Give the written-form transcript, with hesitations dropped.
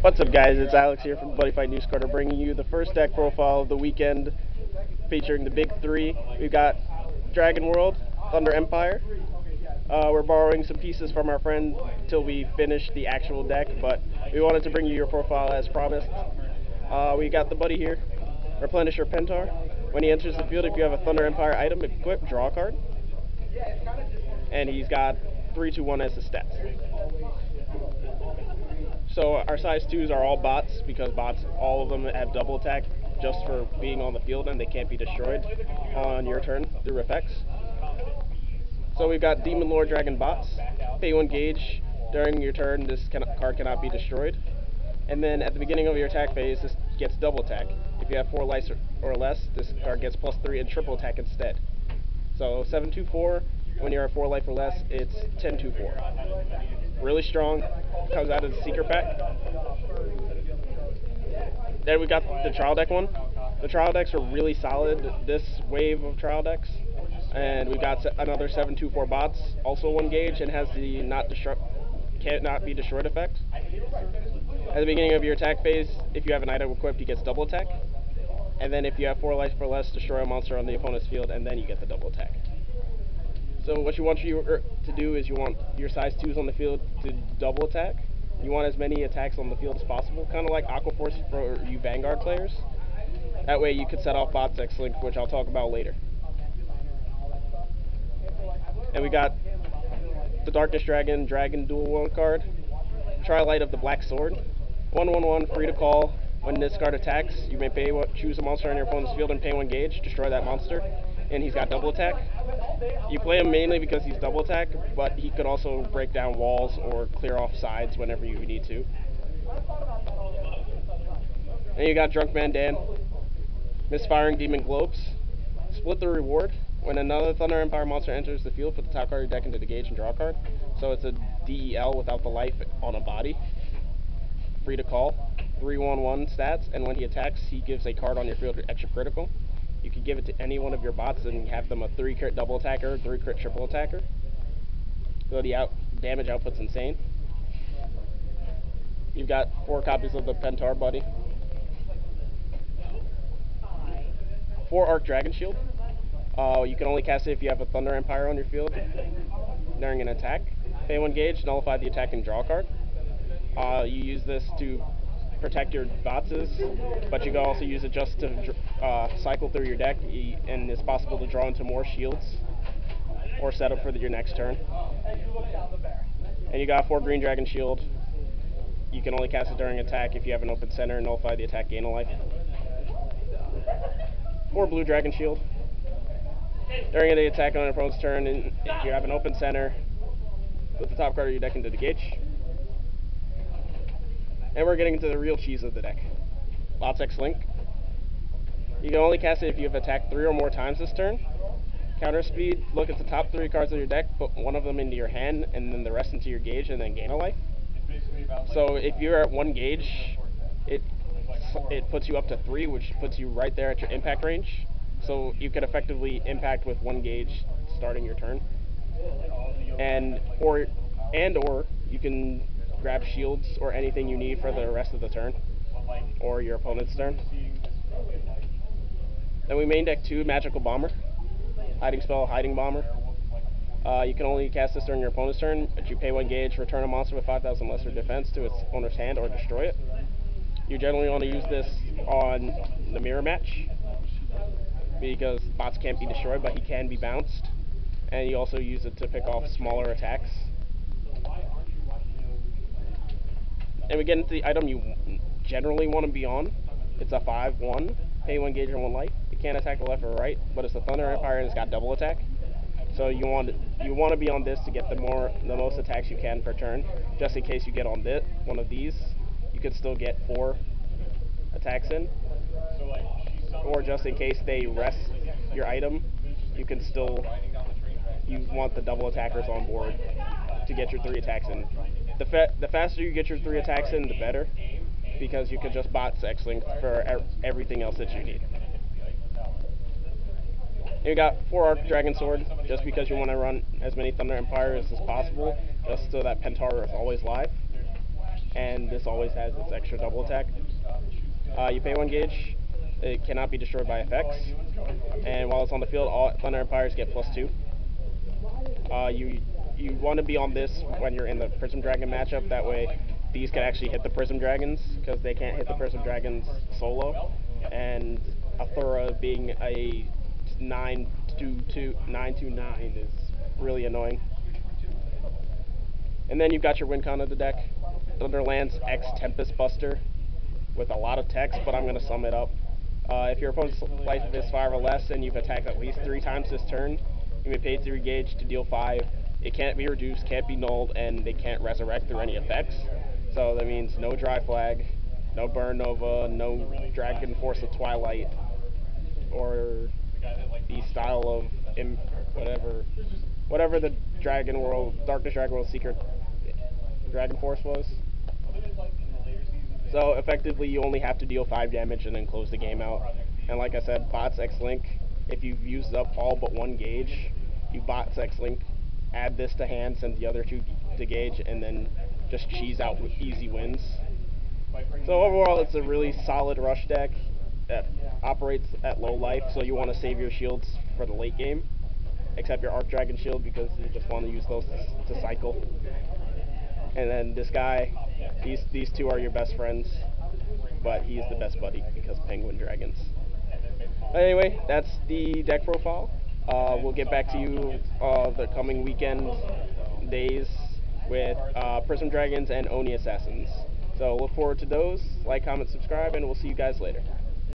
What's up, guys? It's Alex here from Buddyfight News Corner, bringing you the first deck profile of the weekend, featuring the big three. We've got Dragon World, Thunder Empire. We're borrowing some pieces from our friend till we finish the actual deck, but we wanted to bring you your profile as promised. We got the Buddy here. Replenish your Pentar. When he enters the field, if you have a Thunder Empire item equipped, draw a card. And he's got 3-2-1 as his stats. So our size 2s are all bots, because bots, all of them have double attack just for being on the field, and they can't be destroyed on your turn through effects. So we've got Demon Lord Dragon bots. Pay 1 gauge. During your turn, this card cannot be destroyed. And then at the beginning of your attack phase, this gets double attack. If you have 4 life or less, this card gets +3 and triple attack instead. So 7/2/4. When you're at 4 life or less, it's 10/2/4. Really strong. Comes out of the secret pack. Then we got the trial deck one. The trial decks are really solid, this wave of trial decks. And we've got another 7/2/4 bots, also 1 gauge, and has the cannot be destroyed effect. At the beginning of your attack phase, if you have an item equipped, he gets double attack. And then if you have 4 life or less, destroy a monster on the opponent's field, and then you get the double attack. So what you want to do is you want your size 2s on the field to double attack. You want as many attacks on the field as possible, kind of like Aqua Force for you Vanguard players. That way you could set off bots X-Link, which I'll talk about later. And we got the Darkness Dragon, Dragon Dual 1 card. Tri-Light of the Black Sword. 1/1/1, free to call. When this card attacks, you may choose a monster on your opponent's field and pay 1 gauge, destroy that monster. And he's got double attack. You play him mainly because he's double attack, but he could also break down walls or clear off sides whenever you need to. And you got Drunk Man Dan, Misfiring Demon Globes. Split the reward. When another Thunder Empire monster enters the field, put the top card of your deck into the gauge and draw a card. So it's a DEL without the life on a body. Free to call. 3/1/1 stats, and when he attacks, he gives a card on your field extra critical. You can give it to any one of your bots and have them a 3 crit double attacker, 3 crit triple attacker. So the damage output's insane. You've got 4 copies of the Pentar Buddy. 4 Arc Dragon Shield. You can only cast it if you have a Thunder Empire on your field during an attack. Pay 1 gauge, nullify the attack, and draw a card. You use this to protect your botses, but you can also use it just to cycle through your deck, and it's possible to draw into more shields or set up for your next turn. And you got 4 Green Dragon Shield. You can only cast it during attack if you have an open center, nullify the attack, gain a life. 4 Blue Dragon Shield. During the attack on an opponent's turn, and if you have an open center, put the top card of your deck into the gauge. And we're getting into the real cheese of the deck. Bots X-Link. You can only cast it if you have attacked 3 or more times this turn. Counter speed, look at the top 3 cards of your deck, put 1 of them into your hand, and then the rest into your gauge, and then gain a life. So if you're at 1 gauge, it puts you up to 3, which puts you right there at your impact range. So you can effectively impact with 1 gauge starting your turn. Or you can grab shields or anything you need for the rest of the turn, or your opponent's turn. Then we main deck 2 Magical Bomber, Hiding Spell, Hiding Bomber. You can only cast this during your opponent's turn, but you pay 1 gauge, return a monster with 5,000 lesser defense to its owner's hand, or destroy it. You generally want to use this on the mirror match, because bots can't be destroyed, but he can be bounced. And you also use it to pick off smaller attacks. And we get into the item you generally want to be on. It's a 5/1, pay 1 gauge and 1 life. It can't attack the left or right, but it's a Thunder Empire and it's got double attack. So you want to be on this to get the most attacks you can per turn. Just in case you get on one of these, you could still get 4 attacks in. Or just in case they rest your item, you want the double attackers on board to get your 3 attacks in. The faster you get your 3 attacks in, the better, because you can just bot X-Link for everything else that you need. You got 4 Arc Dragon Sword, just because you want to run as many Thunder Empires as possible, just so that Pentar is always live. and this always has its extra double attack. You pay 1 gauge. It cannot be destroyed by effects, and while it's on the field, all Thunder Empires get +2. You want to be on this when you're in the Prism Dragon matchup. That way, these can actually hit the Prism Dragons because they can't hit the Prism Dragons solo. And Athura being a 9/9 is really annoying. And then you've got your win con of the deck. Thunderlands X Tempest Buster with a lot of text, but I'm going to sum it up. If your opponent's life is 5 or less and you've attacked at least 3 times this turn, you may pay 3 gauge to deal 5. It can't be reduced, can't be nulled, and they can't resurrect through any effects. So that means no Dry Flag, no Burn Nova, no Dragon Force of Twilight, or the style of whatever the Dragon World, Darkness Dragon World Secret Dragon Force was. So effectively, you only have to deal 5 damage and then close the game out. And like I said, bots X-Link, if you've used up all but 1 gauge, you bots X-Link, add this to hand, send the other 2 to gauge, and then just cheese out with easy wins. So overall, it's a really solid rush deck that operates at low life, so you want to save your shields for the late game, except your Arc Dragon shield because you just want to use those to cycle. And then this guy, these 2 are your best friends, but he's the best buddy because Penguin Dragons. But anyway, that's the deck profile. We'll get back to you the coming weekend days with Prism Dragons and Oni Assassins. So look forward to those. Like, comment, subscribe, and we'll see you guys later.